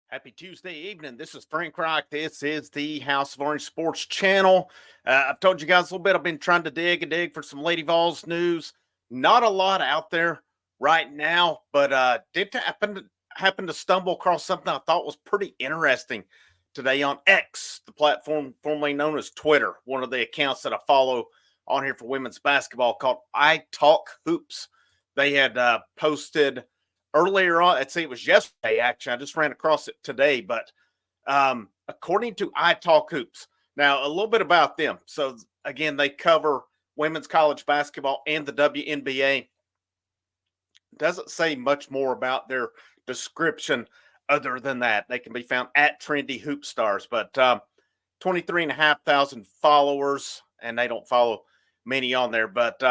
Happy Tuesday evening. This is Frank Rock. This is the House of Orange Sports channel. I've told you guys a little bit. I've been trying to dig for some Lady Vols news. Not a lot out there right now, but did happen to stumble across something I thought was pretty interesting today on X, the platform formerly known as Twitter. One of the accounts that I follow on here for women's basketball called I Talk Hoops. They had posted earlier on. I'd say it was yesterday. Actually, I just ran across it today. But according to I Talk Hoops, now a little bit about them. So again, they cover women's college basketball and the WNBA. Doesn't say much more about their description other than that. They can be found at Trendy Hoop Stars, but 23,500 followers, and they don't follow many on there. But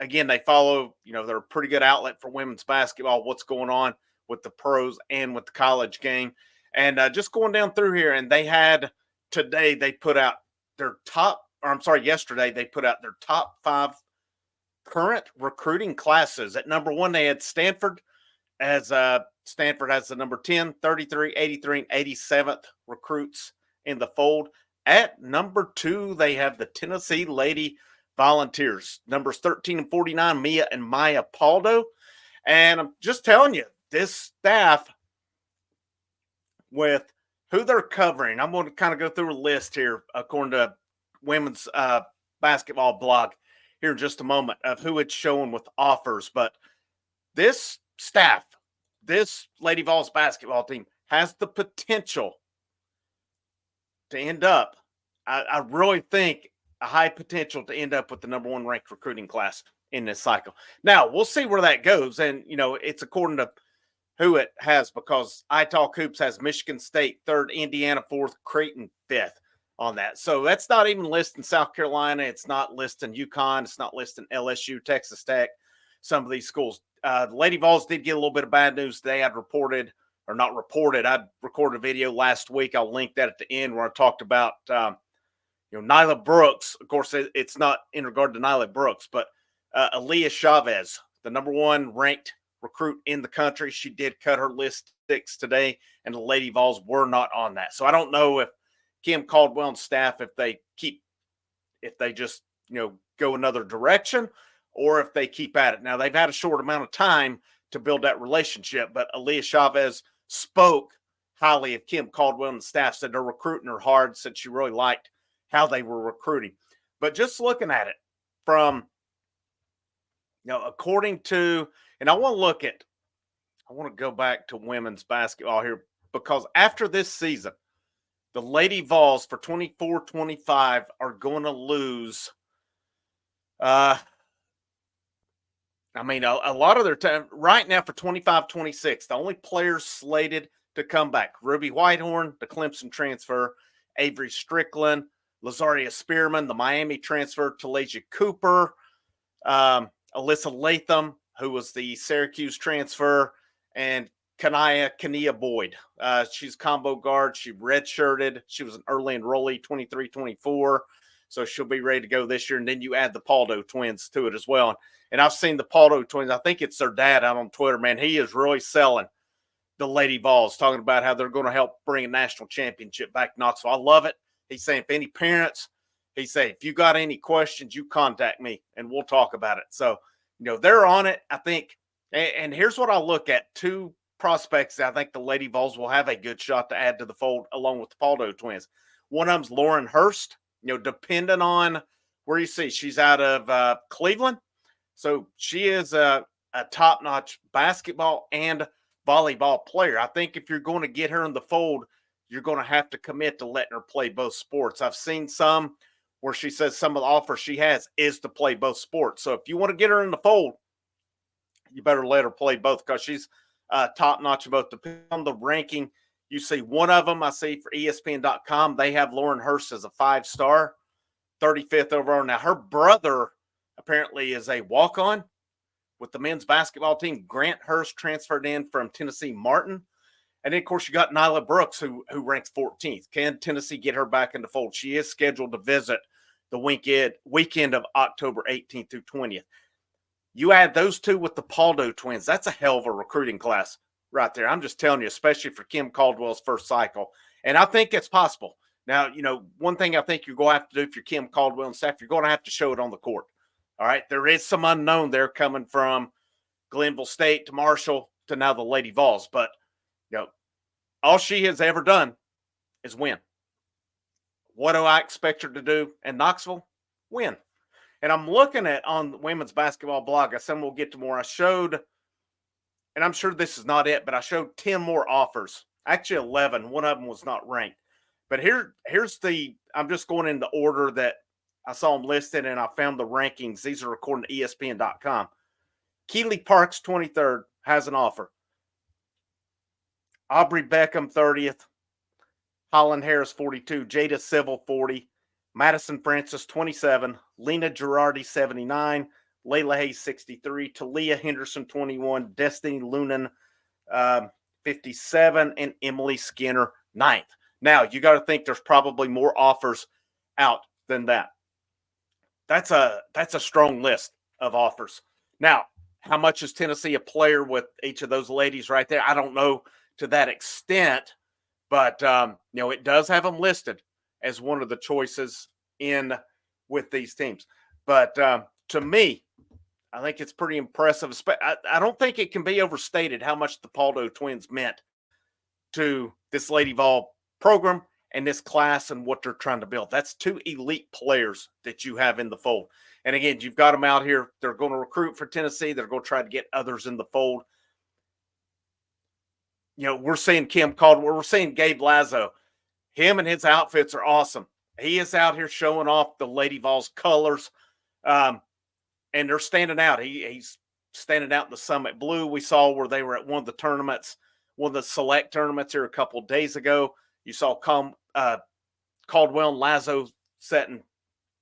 again, they follow, they're a pretty good outlet for women's basketball, what's going on with the pros and with the college game. And just going down through here, and they had today, they put out their yesterday, they put out their top 5 current recruiting classes. At number 1, they had Stanford, as Stanford has the number 10, 33, 83, and 87th recruits in the fold. At number 2, they have the Tennessee Lady Volunteers, numbers 13 and 49, Mia and Maya Paldo. And I'm just telling you, this staff, with who they're covering, I'm going to kind of go through a list here according to women's basketball blog here in just a moment of who it's showing with offers. But this staff, this Lady Vols basketball team has the potential to end up, I really think, a high potential to end up with the number 1 ranked recruiting class in this cycle. Now, we'll see where that goes. And, it's according to who it has, because I Talk Hoops has Michigan State 3rd, Indiana 4th, Creighton 5th on that. So that's not even listing South Carolina. It's not listing UConn. It's not listing LSU, Texas Tech, some of these schools. The Lady Vols did get a little bit of bad news today. I recorded a video last week. I'll link that at the end where I talked about Nyla Brooks. Of course, it's not in regard to Nyla Brooks, but Aaliyah Chavez, the number 1 ranked recruit in the country. She did cut her list 6 today, and the Lady Vols were not on that. So I don't know if Kim Caldwell and staff, if they just, go another direction, or if they keep at it. Now, they've had a short amount of time to build that relationship, but Aaliyah Chavez spoke highly of Kim Caldwell and the staff, said they're recruiting her hard, said she really liked how they were recruiting. But just looking at it from, according to, and I want to go back to women's basketball here, because after this season, the Lady Vols for 24-25 are going to lose, a lot of their time right now for 25-26. The only players slated to come back: Ruby Whitehorn, the Clemson transfer; Avery Strickland; Lazaria Spearman, the Miami transfer; Talasia Cooper; Alyssa Latham, who was the Syracuse transfer; and Kania Boyd. She's combo guard. She redshirted. She was an early enrollee, 23-24. So she'll be ready to go this year. And then you add the Paldo twins to it as well. And I've seen the Paldo twins. I think it's their dad out on Twitter, man. He is really selling the Lady Vols, talking about how they're going to help bring a national championship back to Knoxville. I love it. He's saying, if any parents, he's saying, if you got any questions, you contact me and we'll talk about it. So, they're on it, I think. And here's what I look at: 2 prospects that I think the Lady Vols will have a good shot to add to the fold along with the Paldo twins. One of them's Lauren Hurst, depending on where you see. She's out of Cleveland. So she is a top-notch basketball and volleyball player. I think if you're going to get her in the fold, you're going to have to commit to letting her play both sports. I've seen some where she says some of the offers she has is to play both sports. So if you want to get her in the fold, you better let her play both, because she's top-notch in both. Depending on the ranking, you see one of them, I see for ESPN.com, they have Lauren Hurst as a 5-star, 35th overall. Now, her brother apparently is a walk-on with the men's basketball team. Grant Hurst transferred in from Tennessee Martin. And then, of course, you got Nyla Brooks, who ranks 14th. Can Tennessee get her back in the fold? She is scheduled to visit the weekend of October 18th through 20th. You add those 2 with the Paldo twins, that's a hell of a recruiting class right there. I'm just telling you, especially for Kim Caldwell's first cycle. And I think it's possible. Now, one thing I think you're going to have to do if you're Kim Caldwell and staff, you're going to have to show it on the court. All right. There is some unknown there coming from Glenville State to Marshall to now the Lady Vols. But, all she has ever done is win. What do I expect her to do in Knoxville? Win. And I'm looking at on the women's basketball blog, I said we'll get to more. I showed, and I'm sure this is not it, but I showed 10 more offers. Actually 11. One of them was not ranked. But here's I'm just going in the order that I saw them listed, and I found the rankings. These are according to ESPN.com. Keeley Parks, 23rd, has an offer. Aubrey Beckham, 30th. Holland Harris, 42. Jada Civil, 40. Madison Francis, 27. Lena Girardi, 79. Layla Hayes, 63. Talia Henderson, 21. Destiny Lunan, 57. And Emily Skinner, 9th. Now, you got to think there's probably more offers out than that. That's a strong list of offers. Now, how much is Tennessee a player with each of those ladies right there? I don't know to that extent, but it does have them listed as one of the choices in with these teams. But to me, I think it's pretty impressive. I don't think it can be overstated how much the Paldo twins meant to this Lady Vol program and this class and what they're trying to build. That's two elite players that you have in the fold. And again, you've got them out here. They're going to recruit for Tennessee. They're going to try to get others in the fold. We're seeing Kim Caldwell. We're seeing Gabe Lazo. Him and his outfits are awesome. He is out here showing off the Lady Vols colors. And they're standing out. He's standing out in the Summit Blue. We saw where they were at one of the tournaments, one of the select tournaments here a couple of days ago. You saw Caldwell and Lazo setting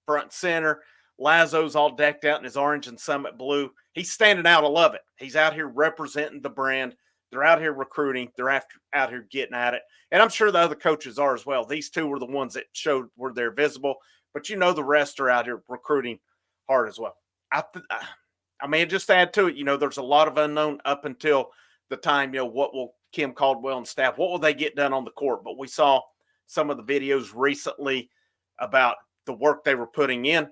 front and center. Lazo's all decked out in his orange and Summit Blue. He's standing out. I love it. He's out here representing the brand. They're out here recruiting. They're out here getting at it. And I'm sure the other coaches are as well. These two were the ones that showed where they're visible. But the rest are out here recruiting hard as well. I mean, just add to it, there's a lot of unknown up until the time, what will Kim Caldwell and staff, what will they get done on the court? But we saw some of the videos recently about the work they were putting in.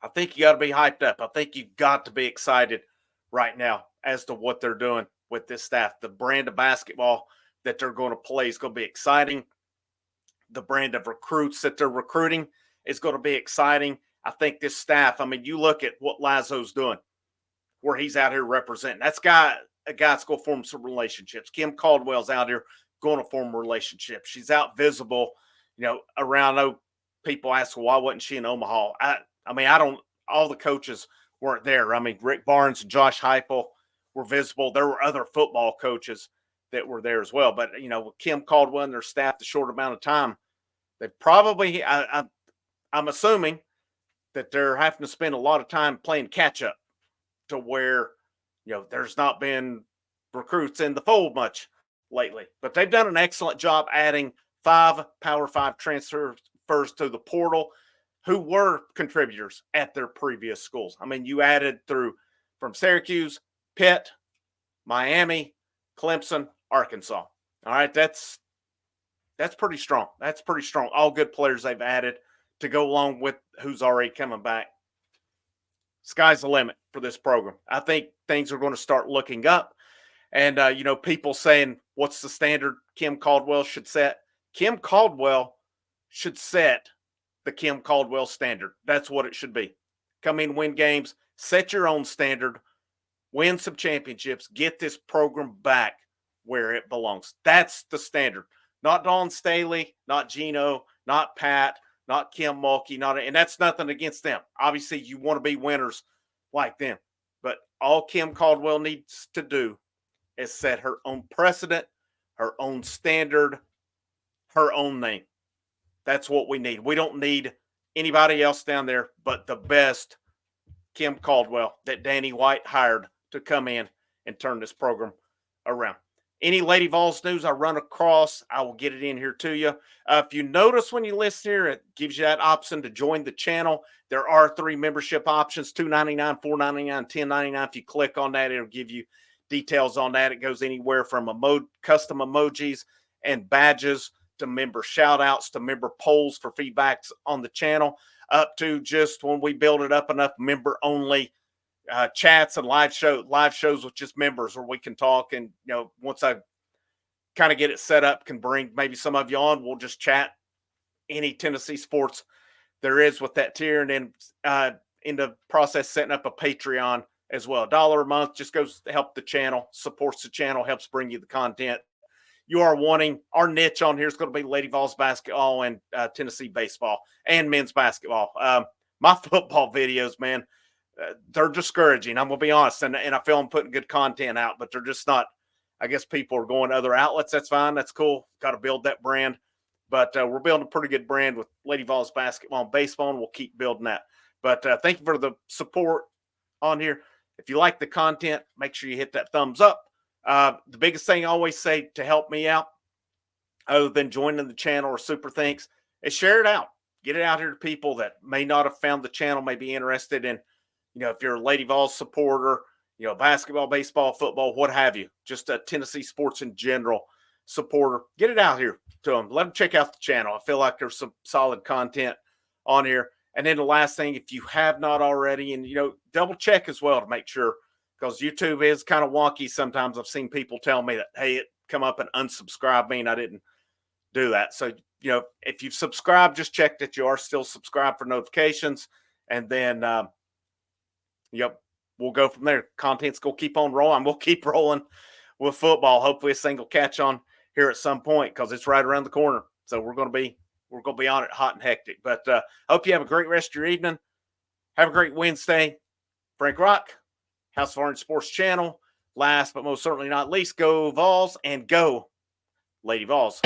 I think you got to be hyped up. I think you've got to be excited right now as to what they're doing with this staff. The brand of basketball that they're going to play is going to be exciting. The brand of recruits that they're recruiting is going to be exciting. I think this staff, you look at what Lazo's doing, where he's out here representing. That's a guy's going to form some relationships. Kim Caldwell's out here going to form relationships. She's out visible, around. People ask, well, why wasn't she in Omaha? All the coaches weren't there. Rick Barnes and Josh Heupel were visible. There were other football coaches that were there as well. But, with Kim Caldwell and their staff, the short amount of time, they probably, I'm assuming that they're having to spend a lot of time playing catch up to where, there's not been recruits in the fold much lately. But they've done an excellent job adding 5 Power 5 transfers to the portal who were contributors at their previous schools. You added from Syracuse, Pitt, Miami, Clemson, Arkansas. All right, that's pretty strong. That's pretty strong. All good players they've added to go along with who's already coming back. Sky's the limit for this program. I think things are going to start looking up. And, people saying, what's the standard Kim Caldwell should set? Kim Caldwell should set the Kim Caldwell standard. That's what it should be. Come in, win games, set your own standard, win some championships, get this program back where it belongs. That's the standard. Not Dawn Staley, not Gino, not Pat, not Kim Mulkey, and that's nothing against them. Obviously, you want to be winners like them. But all Kim Caldwell needs to do is set her own precedent, her own standard, her own name. That's what we need. We don't need anybody else down there but the best Kim Caldwell that Danny White hired to come in and turn this program around. Any Lady Vols news I run across, I will get it in here to you. If you notice when you listen here, it gives you that option to join the channel. There are 3 membership options, $2.99, $4.99, $10.99. If you click on that, it'll give you details on that. It goes anywhere from custom emojis and badges to member shout outs to member polls for feedbacks on the channel, up to just when we build it up enough, member only chats and live shows with just members where we can talk. And once I kind of get it set up, can bring maybe some of you on. We'll just chat any Tennessee sports there is with that tier. And then in the process, setting up a Patreon as well. $1 a month just goes to help the channel, supports the channel, helps bring you the content you are wanting. Our niche on here is going to be Lady Vols basketball and Tennessee baseball and men's basketball. My football videos, man, they're discouraging. I'm going to be honest. And I feel I'm putting good content out, but they're just not. I guess people are going to other outlets. That's fine. That's cool. Got to build that brand. But we're building a pretty good brand with Lady Vols basketball and baseball, and we'll keep building that. But thank you for the support on here. If you like the content, make sure you hit that thumbs up. The biggest thing I always say to help me out, other than joining the channel or super thanks, is share it out. Get it out here to people that may not have found the channel, may be interested in, if you're a Lady Vols supporter, basketball, baseball, football, what have you, just Tennessee sports in general supporter. Get it out here to them. Let them check out the channel. I feel like there's some solid content on here. And then the last thing, if you have not already, and double check as well to make sure, because YouTube is kind of wonky sometimes. I've seen people tell me that, hey, it come up and unsubscribe me, and I didn't do that. So, if you've subscribed, just check that you are still subscribed for notifications. And then, we'll go from there. Content's going to keep on rolling. We'll keep rolling with football. Hopefully a single catch on here at some point, because it's right around the corner. So we're going to be on it hot and hectic. But hope you have a great rest of your evening. Have a great Wednesday. Frank Rock, House of Orange Sports Channel. Last but most certainly not least, go Vols and go Lady Vols.